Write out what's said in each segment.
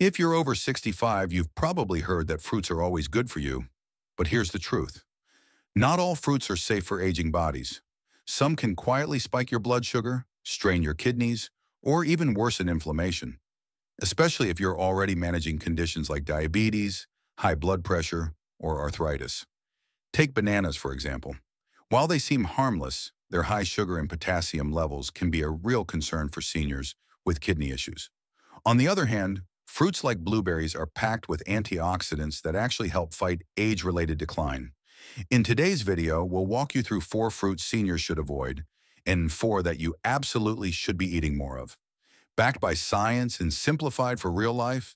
If you're over 65, you've probably heard that fruits are always good for you. But here's the truth. Not all fruits are safe for aging bodies. Some can quietly spike your blood sugar, strain your kidneys, or even worsen inflammation, especially if you're already managing conditions like diabetes, high blood pressure, or arthritis. Take bananas, for example. While they seem harmless, their high sugar and potassium levels can be a real concern for seniors with kidney issues. On the other hand, fruits like blueberries are packed with antioxidants that actually help fight age-related decline. In today's video, we'll walk you through 4 fruits seniors should avoid and 4 that you absolutely should be eating more of. Backed by science and simplified for real life,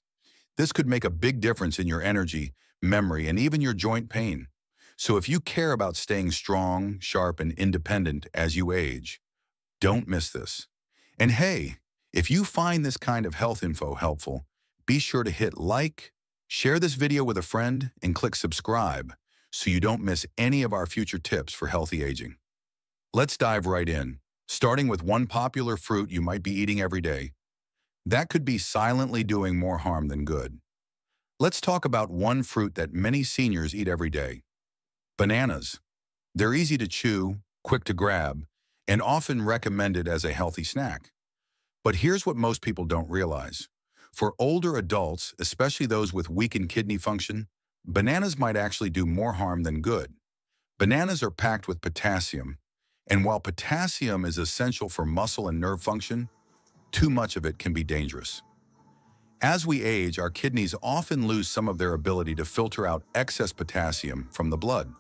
this could make a big difference in your energy, memory, and even your joint pain. So if you care about staying strong, sharp, and independent as you age, don't miss this. And hey, if you find this kind of health info helpful, be sure to hit like, share this video with a friend, and click subscribe so you don't miss any of our future tips for healthy aging. Let's dive right in, starting with one popular fruit you might be eating every day. That could be silently doing more harm than good. Let's talk about one fruit that many seniors eat every day. Bananas. They're easy to chew, quick to grab, and often recommended as a healthy snack. But here's what most people don't realize. For older adults, especially those with weakened kidney function, bananas might actually do more harm than good. Bananas are packed with potassium, and while potassium is essential for muscle and nerve function, too much of it can be dangerous. As we age, our kidneys often lose some of their ability to filter out excess potassium from the blood.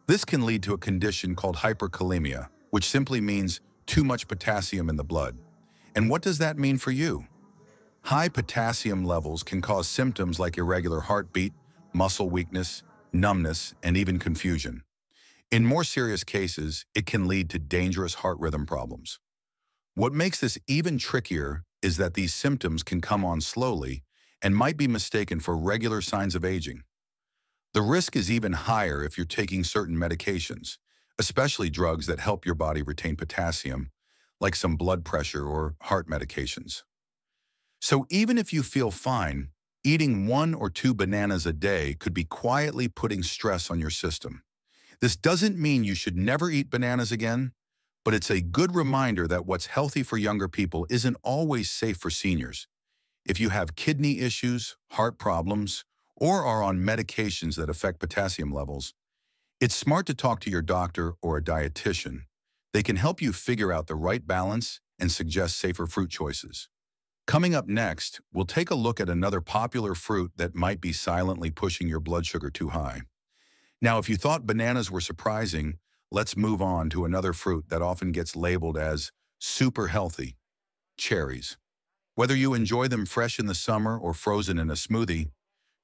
This can lead to a condition called hyperkalemia, which simply means too much potassium in the blood. And what does that mean for you? High potassium levels can cause symptoms like irregular heartbeat, muscle weakness, numbness, and even confusion. In more serious cases, it can lead to dangerous heart rhythm problems. What makes this even trickier is that these symptoms can come on slowly and might be mistaken for regular signs of aging. The risk is even higher if you're taking certain medications, especially drugs that help your body retain potassium, like some blood pressure or heart medications. So even if you feel fine, eating 1 or 2 bananas a day could be quietly putting stress on your system. This doesn't mean you should never eat bananas again, but it's a good reminder that what's healthy for younger people isn't always safe for seniors. If you have kidney issues, heart problems, or are on medications that affect potassium levels, it's smart to talk to your doctor or a dietitian. They can help you figure out the right balance and suggest safer fruit choices. Coming up next, we'll take a look at another popular fruit that might be silently pushing your blood sugar too high. Now, if you thought bananas were surprising, let's move on to another fruit that often gets labeled as super healthy: cherries. Whether you enjoy them fresh in the summer or frozen in a smoothie,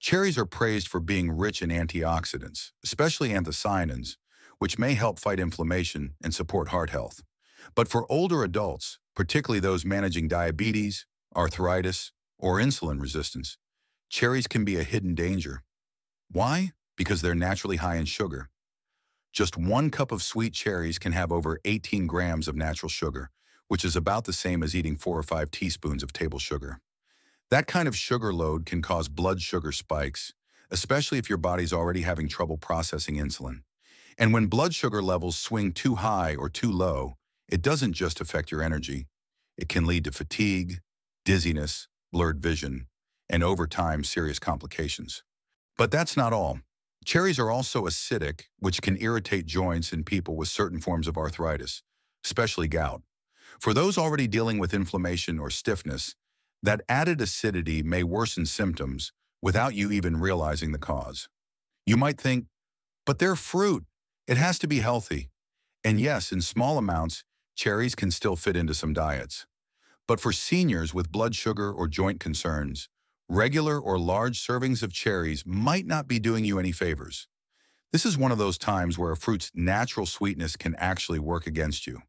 cherries are praised for being rich in antioxidants, especially anthocyanins, which may help fight inflammation and support heart health. But for older adults, particularly those managing diabetes, arthritis, or insulin resistance, cherries can be a hidden danger. Why? Because they're naturally high in sugar. Just 1 cup of sweet cherries can have over 18 grams of natural sugar, which is about the same as eating 4 or 5 teaspoons of table sugar. That kind of sugar load can cause blood sugar spikes, especially if your body's already having trouble processing insulin. And when blood sugar levels swing too high or too low, it doesn't just affect your energy. It can lead to fatigue, dizziness, blurred vision, and over time, serious complications. But that's not all. Cherries are also acidic, which can irritate joints in people with certain forms of arthritis, especially gout. For those already dealing with inflammation or stiffness, that added acidity may worsen symptoms without you even realizing the cause. You might think, but they're fruit. It has to be healthy. And yes, in small amounts, cherries can still fit into some diets. But for seniors with blood sugar or joint concerns, regular or large servings of cherries might not be doing you any favors. This is one of those times where a fruit's natural sweetness can actually work against you.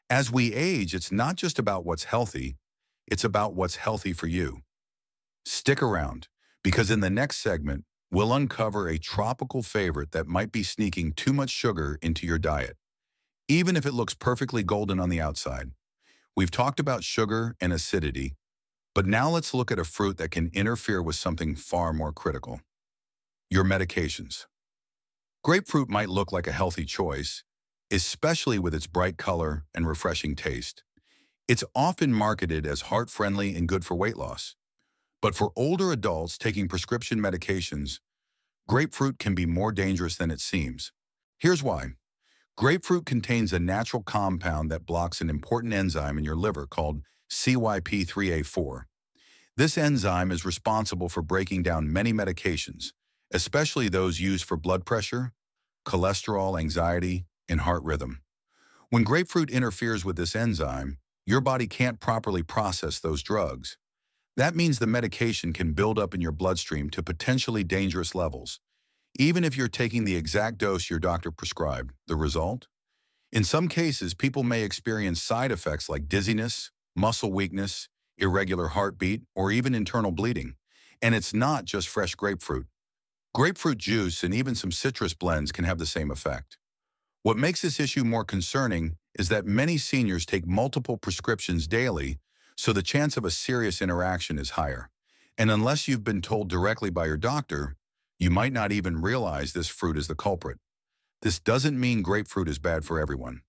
As we age, it's not just about what's healthy, it's about what's healthy for you. Stick around, because in the next segment, we'll uncover a tropical favorite that might be sneaking too much sugar into your diet, even if it looks perfectly golden on the outside. We've talked about sugar and acidity, But now let's look at a fruit that can interfere with something far more critical: your medications. Grapefruit might look like a healthy choice, especially with its bright color and refreshing taste. It's often marketed as heart-friendly and good for weight loss. But for older adults taking prescription medications, grapefruit can be more dangerous than it seems. Here's why. Grapefruit contains a natural compound that blocks an important enzyme in your liver called CYP3A4. This enzyme is responsible for breaking down many medications, especially those used for blood pressure, cholesterol, anxiety, and heart rhythm. When grapefruit interferes with this enzyme, your body can't properly process those drugs. That means the medication can build up in your bloodstream to potentially dangerous levels, even if you're taking the exact dose your doctor prescribed. The result? In some cases, people may experience side effects like dizziness, muscle weakness, irregular heartbeat, or even internal bleeding. And it's not just fresh grapefruit. Grapefruit juice and even some citrus blends can have the same effect. What makes this issue more concerning is that many seniors take multiple prescriptions daily, so the chance of a serious interaction is higher. And unless you've been told directly by your doctor, you might not even realize this fruit is the culprit. This doesn't mean grapefruit is bad for everyone,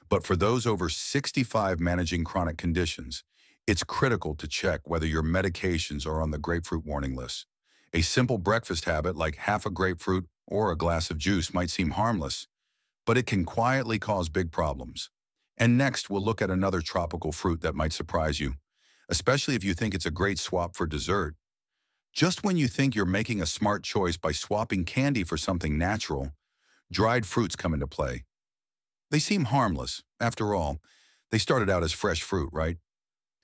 but for those over 65 managing chronic conditions, it's critical to check whether your medications are on the grapefruit warning list. A simple breakfast habit like half a grapefruit or a glass of juice might seem harmless, but it can quietly cause big problems. And next, we'll look at another tropical fruit that might surprise you, especially if you think it's a great swap for dessert. Just when you think you're making a smart choice by swapping candy for something natural, dried fruits come into play. They seem harmless. After all, they started out as fresh fruit, right?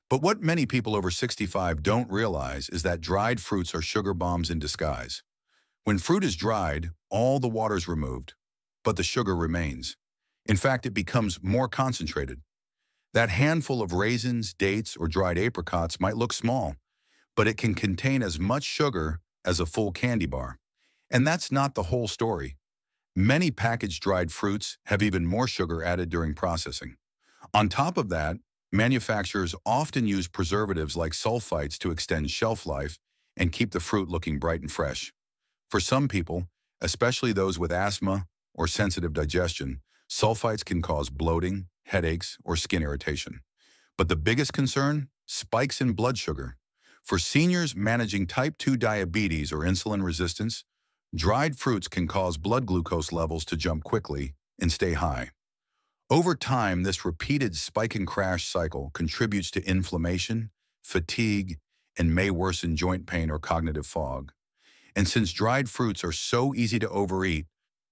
But what many people over 65 don't realize is that dried fruits are sugar bombs in disguise. When fruit is dried, all the water's removed, but the sugar remains. In fact, it becomes more concentrated. That handful of raisins, dates, or dried apricots might look small, but it can contain as much sugar as a full candy bar. And that's not the whole story. Many packaged dried fruits have even more sugar added during processing. On top of that, manufacturers often use preservatives like sulfites to extend shelf life and keep the fruit looking bright and fresh. For some people, especially those with asthma or sensitive digestion, sulfites can cause bloating, headaches, or skin irritation. But the biggest concern? Spikes in blood sugar. For seniors managing type 2 diabetes or insulin resistance, dried fruits can cause blood glucose levels to jump quickly and stay high. Over time, this repeated spike and crash cycle contributes to inflammation, fatigue, and may worsen joint pain or cognitive fog. And since dried fruits are so easy to overeat,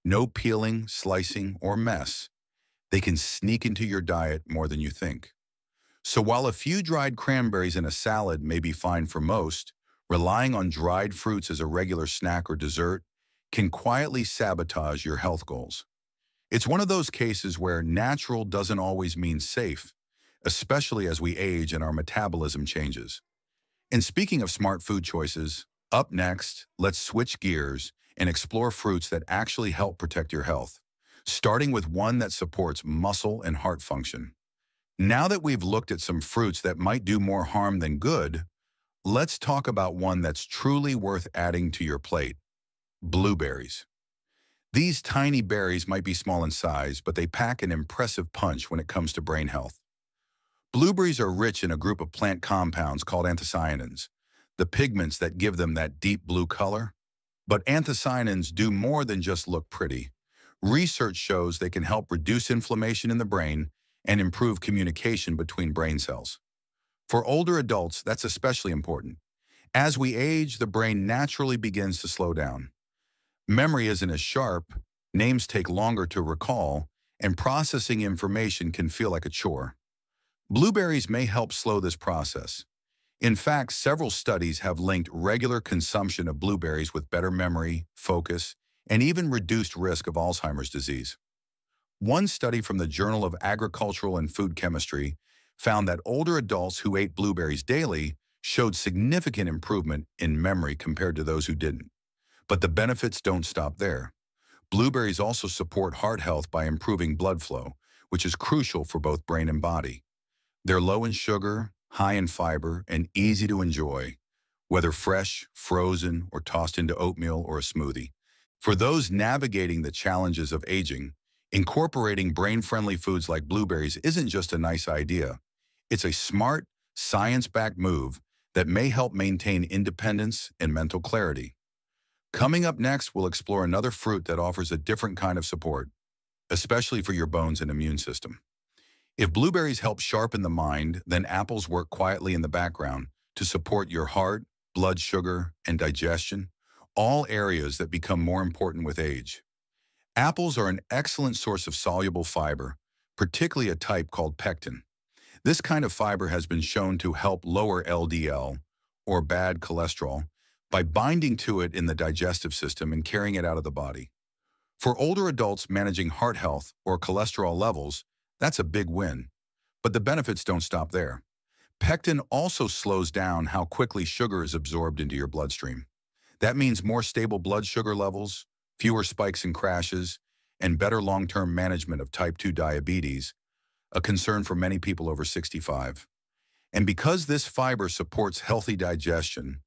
no peeling, slicing, or mess, they can sneak into your diet more than you think. So while a few dried cranberries in a salad may be fine for most, relying on dried fruits as a regular snack or dessert can quietly sabotage your health goals. It's one of those cases where natural doesn't always mean safe, especially as we age and our metabolism changes. And speaking of smart food choices, up next, let's switch gears and explore fruits that actually help protect your health, starting with one that supports muscle and heart function. Now that we've looked at some fruits that might do more harm than good, let's talk about one that's truly worth adding to your plate: blueberries. These tiny berries might be small in size, but they pack an impressive punch when it comes to brain health. Blueberries are rich in a group of plant compounds called anthocyanins, the pigments that give them that deep blue color. But anthocyanins do more than just look pretty. Research shows they can help reduce inflammation in the brain and improve communication between brain cells. For older adults, that's especially important. As we age, the brain naturally begins to slow down. Memory isn't as sharp, names take longer to recall, and processing information can feel like a chore. Blueberries may help slow this process. In fact, several studies have linked regular consumption of blueberries with better memory, focus, and even reduced risk of Alzheimer's disease. One study from the Journal of Agricultural and Food Chemistry found that older adults who ate blueberries daily showed significant improvement in memory compared to those who didn't. But the benefits don't stop there. Blueberries also support heart health by improving blood flow, which is crucial for both brain and body. They're low in sugar, high in fiber, and easy to enjoy, whether fresh, frozen, or tossed into oatmeal or a smoothie. For those navigating the challenges of aging, incorporating brain-friendly foods like blueberries isn't just a nice idea. It's a smart, science-backed move that may help maintain independence and mental clarity. Coming up next, we'll explore another fruit that offers a different kind of support, especially for your bones and immune system. If blueberries help sharpen the mind, then apples work quietly in the background to support your heart, blood sugar, and digestion, all areas that become more important with age. Apples are an excellent source of soluble fiber, particularly a type called pectin. This kind of fiber has been shown to help lower LDL, or bad cholesterol, by binding to it in the digestive system and carrying it out of the body. For older adults managing heart health or cholesterol levels, that's a big win. But the benefits don't stop there. Pectin also slows down how quickly sugar is absorbed into your bloodstream. That means more stable blood sugar levels, fewer spikes and crashes, and better long-term management of type 2 diabetes, a concern for many people over 65. And because this fiber supports healthy digestion,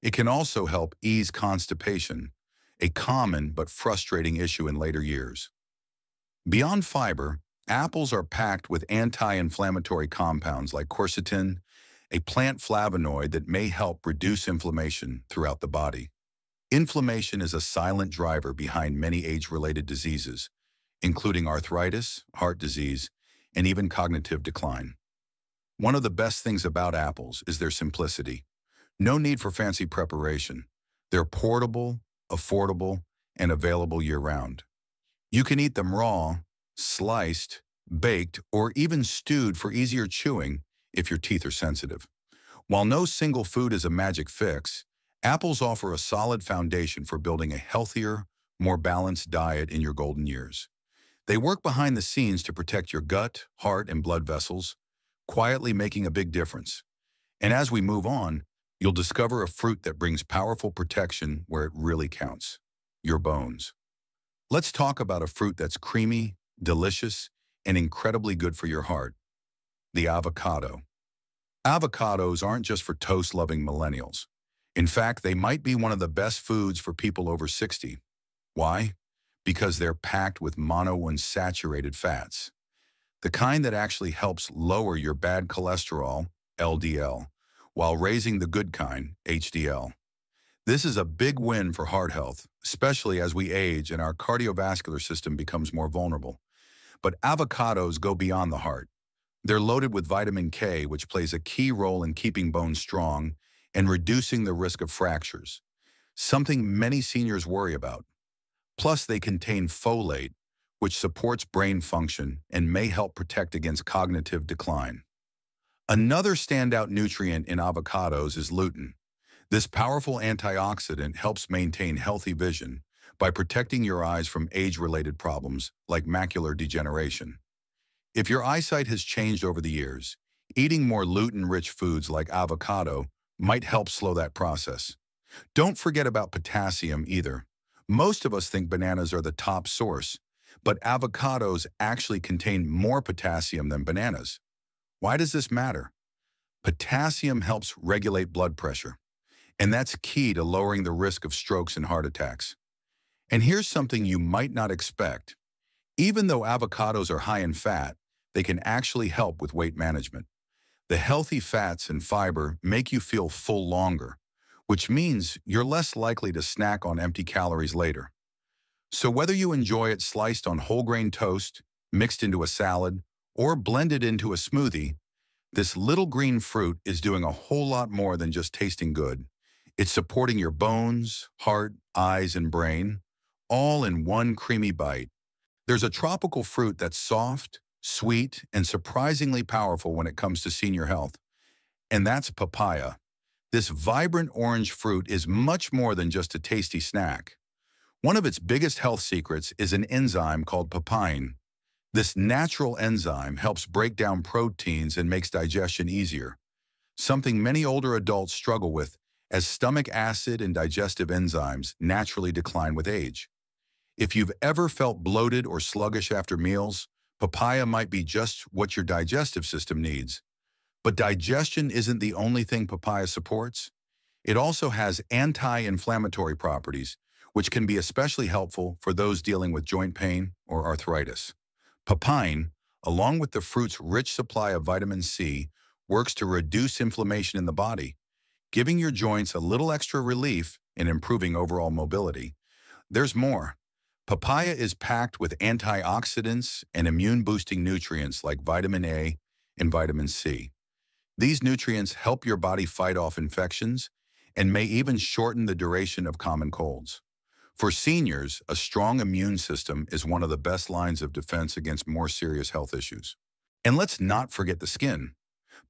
it can also help ease constipation, a common but frustrating issue in later years. Beyond fiber, apples are packed with anti-inflammatory compounds like quercetin, a plant flavonoid that may help reduce inflammation throughout the body. Inflammation is a silent driver behind many age-related diseases, including arthritis, heart disease, and even cognitive decline. One of the best things about apples is their simplicity. No need for fancy preparation. They're portable, affordable, and available year-round. You can eat them raw, sliced, baked, or even stewed for easier chewing if your teeth are sensitive. While no single food is a magic fix, apples offer a solid foundation for building a healthier, more balanced diet in your golden years. They work behind the scenes to protect your gut, heart, and blood vessels, quietly making a big difference. And as we move on, you'll discover a fruit that brings powerful protection where it really counts: your bones. Let's talk about a fruit that's creamy, delicious, and incredibly good for your heart: the avocado. Avocados aren't just for toast-loving millennials. In fact, they might be one of the best foods for people over 60. Why? Because they're packed with monounsaturated fats, the kind that actually helps lower your bad cholesterol, LDL, while raising the good kind, HDL. This is a big win for heart health, especially as we age and our cardiovascular system becomes more vulnerable. But avocados go beyond the heart. They're loaded with vitamin K, which plays a key role in keeping bones strong and reducing the risk of fractures, something many seniors worry about. Plus, they contain folate, which supports brain function and may help protect against cognitive decline. Another standout nutrient in avocados is lutein. This powerful antioxidant helps maintain healthy vision by protecting your eyes from age-related problems like macular degeneration. If your eyesight has changed over the years, eating more lutein-rich foods like avocado might help slow that process. Don't forget about potassium either. Most of us think bananas are the top source, but avocados actually contain more potassium than bananas. Why does this matter? Potassium helps regulate blood pressure, and that's key to lowering the risk of strokes and heart attacks. And here's something you might not expect. Even though avocados are high in fat, they can actually help with weight management. The healthy fats and fiber make you feel full longer, which means you're less likely to snack on empty calories later. So whether you enjoy it sliced on whole grain toast, mixed into a salad, or blended into a smoothie, this little green fruit is doing a whole lot more than just tasting good. It's supporting your bones, heart, eyes, and brain, all in one creamy bite. There's a tropical fruit that's soft, sweet, and surprisingly powerful when it comes to senior health, and that's papaya. This vibrant orange fruit is much more than just a tasty snack. One of its biggest health secrets is an enzyme called papain. This natural enzyme helps break down proteins and makes digestion easier, something many older adults struggle with as stomach acid and digestive enzymes naturally decline with age. If you've ever felt bloated or sluggish after meals, papaya might be just what your digestive system needs. But digestion isn't the only thing papaya supports. It also has anti-inflammatory properties, which can be especially helpful for those dealing with joint pain or arthritis. Papain, along with the fruit's rich supply of vitamin C, works to reduce inflammation in the body, giving your joints a little extra relief and improving overall mobility. There's more. Papaya is packed with antioxidants and immune-boosting nutrients like vitamin A and vitamin C. These nutrients help your body fight off infections and may even shorten the duration of common colds. For seniors, a strong immune system is one of the best lines of defense against more serious health issues. And let's not forget the skin.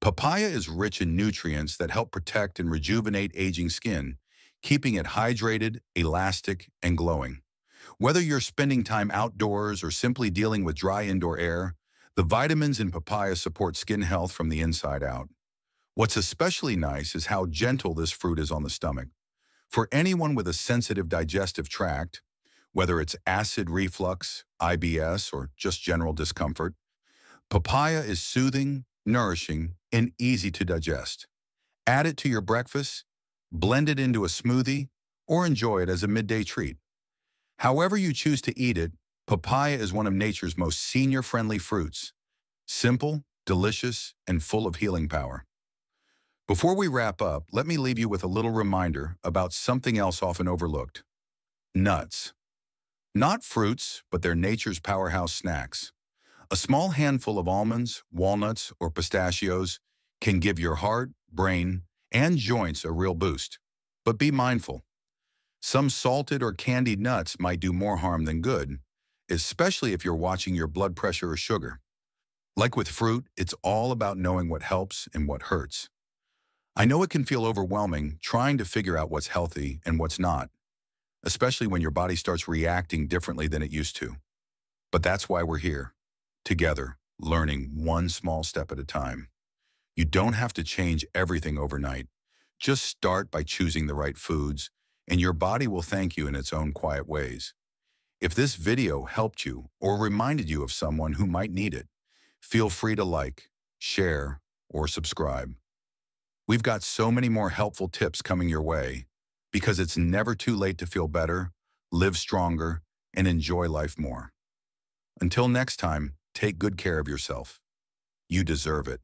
Papaya is rich in nutrients that help protect and rejuvenate aging skin, keeping it hydrated, elastic, and glowing. Whether you're spending time outdoors or simply dealing with dry indoor air, the vitamins in papaya support skin health from the inside out. What's especially nice is how gentle this fruit is on the stomach. For anyone with a sensitive digestive tract, whether it's acid reflux, IBS, or just general discomfort, papaya is soothing, nourishing, and easy to digest. Add it to your breakfast, blend it into a smoothie, or enjoy it as a midday treat. However you choose to eat it, papaya is one of nature's most senior-friendly fruits. Simple, delicious, and full of healing power. Before we wrap up, let me leave you with a little reminder about something else often overlooked. Nuts. Not fruits, but they're nature's powerhouse snacks. A small handful of almonds, walnuts, or pistachios can give your heart, brain, and joints a real boost. But be mindful. Some salted or candied nuts might do more harm than good, especially if you're watching your blood pressure or sugar. Like with fruit, it's all about knowing what helps and what hurts. I know it can feel overwhelming trying to figure out what's healthy and what's not, especially when your body starts reacting differently than it used to. But that's why we're here, together, learning one small step at a time. You don't have to change everything overnight. Just start by choosing the right foods, and your body will thank you in its own quiet ways. If this video helped you or reminded you of someone who might need it, feel free to like, share, or subscribe. We've got so many more helpful tips coming your way because it's never too late to feel better, live stronger, and enjoy life more. Until next time, take good care of yourself. You deserve it.